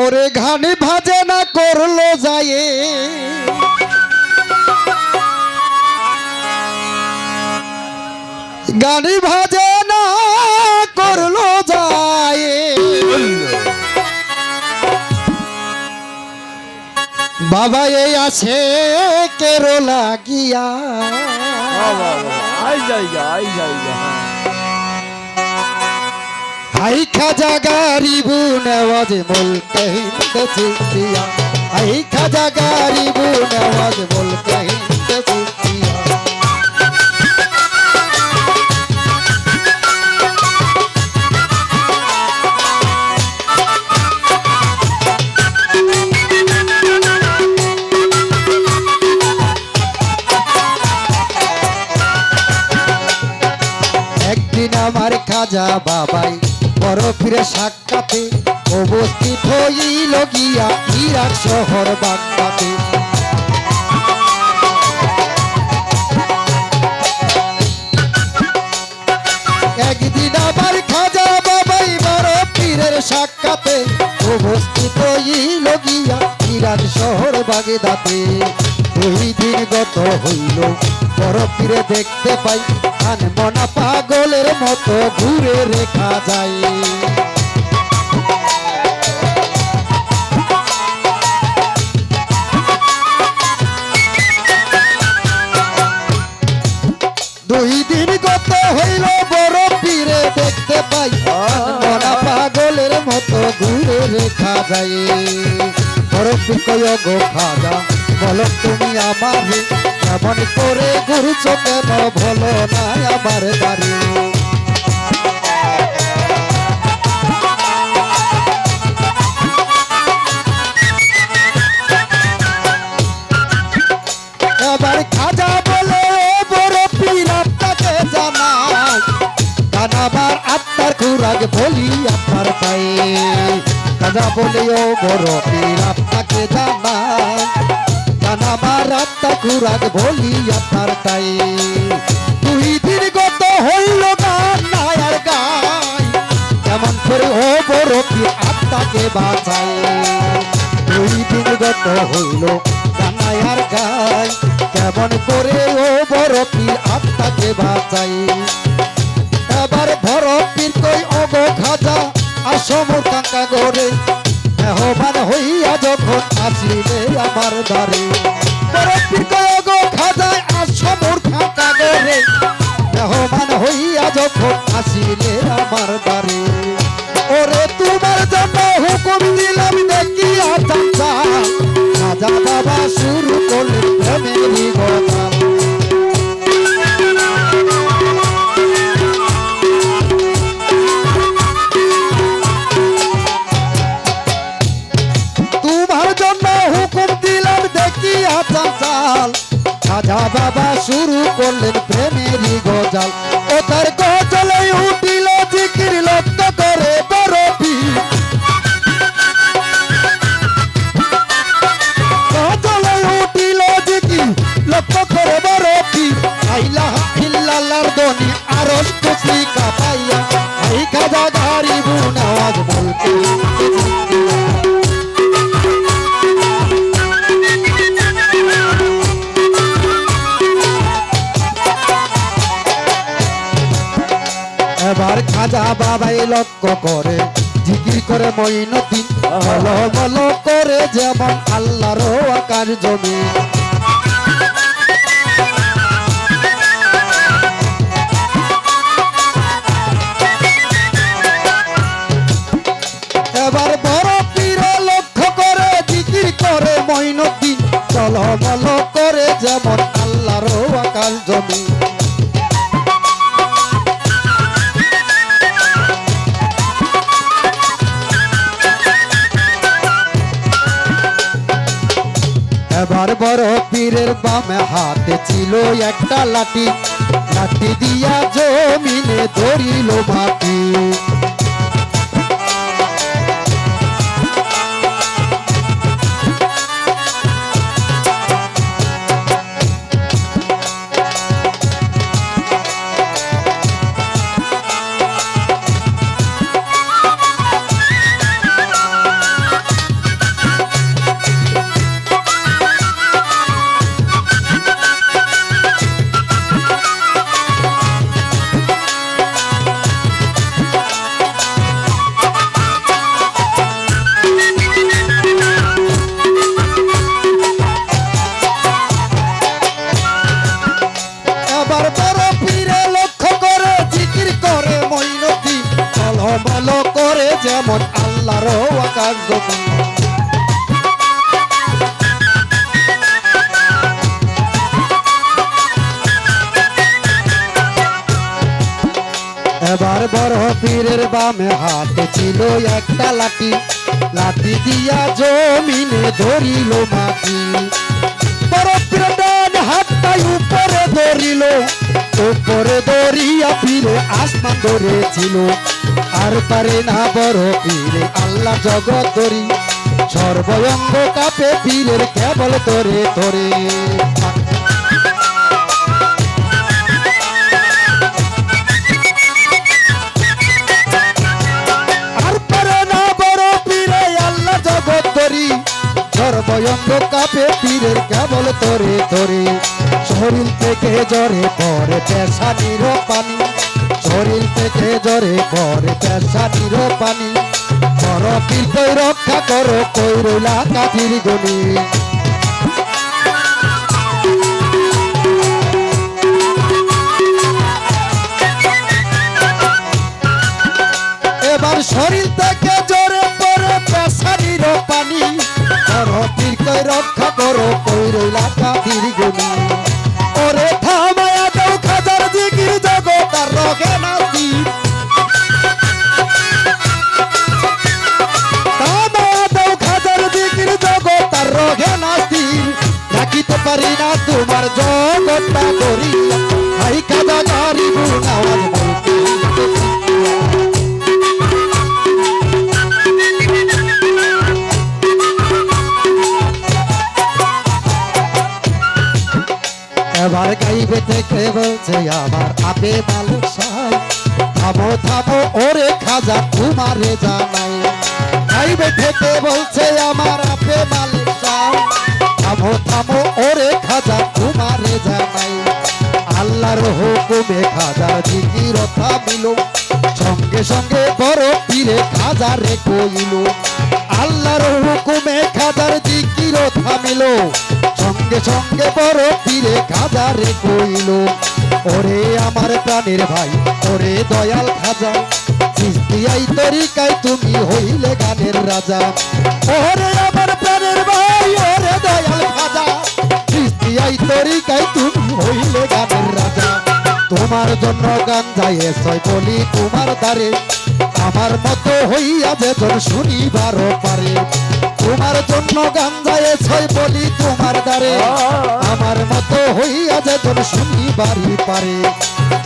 ওরে ঘানি ভাজে না করলো যায় গানি ভাজে না করলো যায় বাবা এই আছে কেরো লাগিয়া হাই খাজা গারিবু নেওয়াজ বলতে হিন্দে চিঠিয়া হাই খাজা গারিবু নেওয়াজ বলতে হিন্দে চিঠিয়া একদিন আমার খাজা বাবাই বড় ফিরে সাক্ষাতে উপস্থিত হইল গিয়া ইরাক শহর বাগদাতে একদিন আমার খাজা বাবাই বড় পীরের সাক্ষাতে উপস্থিত হইল গিয়া ইরাক শহর বাগদাতে 2 দিন গত হইল বড় পীরে দেখতে পাই মনা পাগলের মতো ঘুরে রেখা যায় 2 দিন গত হইল বড় পীরে দেখতে পাই মনা পাগলের মতো ঘুরে রেখা যায় বড় পীর কয় গো খাজা বলো তুমি আমারে কেমন করে ঘুরছ কেন ভালো না আমার বাড়ি এবার খাজা বলে বড় পীর আপনাকে জানাই জানাবার আত্মার খুরাক বলি আপনার তাই খাজা বলে ও বড় পীর আপনাকে জানাই আমার আত্মা খুরাক বলি আপনার তাই 2 দিন গত হইল গান নাই আর গাই কেমন করে ও বড় পীর আত্মাকে বাঁচাই 2 দিন গত হইল গান নাই আর গাই কেমন করে ও বড় পীর আত্মাকে বাঁচাই এবার বড় পীর কই ওগো খাজা আসো মোর কাকা গরে মেহমান হইয়া যখন আসিলে আমার দ্বারে বড় পীর কয় গো খাজায় আসো মোর কাকা গরে মেহমান হইয়া যখন আসিলে আমার দ্বারে ওরে তোমার জন্য হুকুম দিলাম দেখিয়া চাচা খাজা বাবা শুরু করলেন প্রেমেরই গজাল খাজা বাবা শুরু করলেন প্রেমেরই গজাল ও তার গজলে উঠিল জিকির লক্ষ্য করে বড় পীর গজলে উঠিল জিকির লক্ষ্য করে বড় পীর লা ইলাহা ইল্লাল্লাহর ধ্বনি আরশ কুরসি কাঁপাইয়া এই খাজা গারিবু নেওয়াজ বলতে এবার খাজা বাবাই লক্ষ্য করে জিকির করে মঈনুদ্দিন বলো বলো করে যেমন আল্লাহর আকাশ জমি এবার বড় পীর লক্ষ্য করে জিকির করে মঈনুদ্দিন বলো বলো করে যেমন আল্লাহর আকাশ জমি এবার বড় পীরের বামে হাতে ছিল একটা লাঠি লাঠি দিয়া জমিনে ধরিল মাটি যেমন আল্লাহর আকাশ জমিন। এবার বড় পীরের বামে হাতে ছিল একটা লাঠি, লাঠি দিয়া জমিনে ধরিল মাটি। বড় পীরের ডান হাতটাই উপরে ধরিল, উপরে ধরিয়া পীরে আসমান ধরেছিল। আর পারে না বড় পীরে আল্লাহ জগৎ ধরি, সর্বঙ্গ কাপে পীরের কেবল ধরে ধরে। সর্বঙ্গ কাপে পীরের কেবল তরে তরে। শরীর থেকে জ্বরে পরে পেশানির পানি, শরীর থেকে জ্বরে পরে পেশানির পানি। বড় পীর কই রক্ষা করো কই রইলা কাঠির গনি। এবার শরীর থেকে জ্বরে পরে পেশানির পানি, পীর কই রক্ষা করো কই রইলা কাঠির গনি। ওরে থামায়া দাও খাজার জিকির জগৎ আর রগে নাস্তি, থামায়া দাও খাজার জিকির জগৎ আর রগে নাস্তি। রাখিতে পারি না তোমার জগৎটা করিয়া, হাই খাজা গারিবুল আওয়াজ বলতে। এবার গাইবে থেকে বলছে আমার আপে মালিক সাহেব, থামো থামো ওরে খাজা তোমারে জানাই। গাইবে থেকে বলছে আমার আপে মালিক সাহেব, থামো থামো ওরে খাজা তোমারে জানাই। আল্লাহর হুকুমে খাজার জিকির থামিল, সঙ্গে সঙ্গে বড় পীরে খাজারে কইল। আল্লাহর হুকুমে খাজার জিকির থামিল, সঙ্গে সঙ্গে বড় পীরে খাজারে কইল। ওরে আমার প্রাণের ভাই ওরে দয়াল খাজা, চিস্তিয়াই তরিকায় তুমি হইলে গানের রাজা। ওরে আমার প্রাণের ভাই ওরে দয়াল খাজা, চিস্তিয়াই তরিকায় তুমি হইলে গানের রাজা। তোমার জন্য গান যায় ছয় বলি তোমার দ্বারে, আমার মতো হইয়া যেজন শুনিবারও পারে। তোমার জন্য গান যায় ছয় বলি তোমার দ্বারে, আমার মতো হইয়া যেজন শুনিবারই পারে।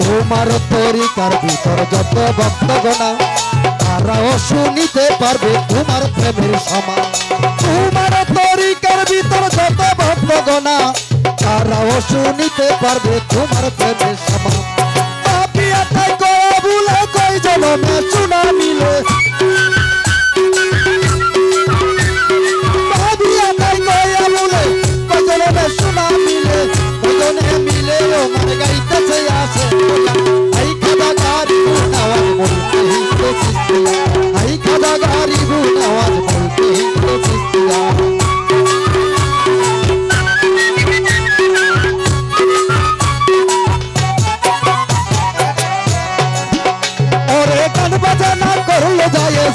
তোমার তরিকার ভিতর যত ভক্তগণা, তারাও শুনিতে পারবে তোমার প্রেমের সমান। তোমার তরিকার ভিতর যত ভক্তগণা, তারাও শুনিতে পারবে তোমার প্রেমের সমান। পাপিয়া তাই কয়া ভুলে কই জনমে শোনা মিলে, পাপিয়া তাই কয়া ভুলে কই জনমে শোনা মিলে। কজনে মিলে আমার গাইতেছে আসে, আই খাজা গারিবুল আওয়াজ বলতে হিন্দু সিস্তিয়া, আই খাজা গারিবুল আওয়াজ বলতে হিন্দু সিস্তিয়া। ওরে গান বাজানা করলো জায়েজ,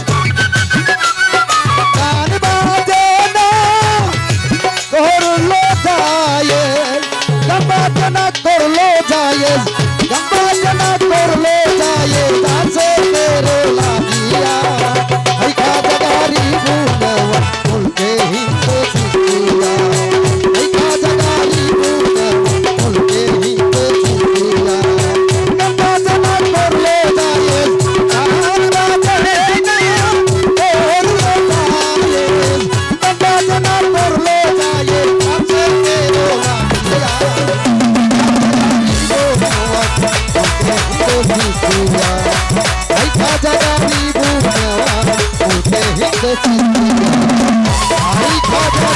গান বাজানা করলো জায়েজ, গান বাজানা করলো জায়েজ, গান বাজানা করলো জায়েজ। আছে তেরে লাগিয়া আই খাজা গারিবুল আওয়াজ বলতে হিন্দু সিস্তিয়া, আই খাজা গারিবুল আওয়াজ বলতে হিন্দু সিস্তিয়া। গান বাজানা করলো জায়েজ, গান বাজানা করলো জায়েজ, গান বাজানা করলো জায়েজ। আছে তেরে লাগিয়া আই খাজা গারিবুল আওয়াজ বলতে হিন্দু সিস্তিয়া, আই খাজা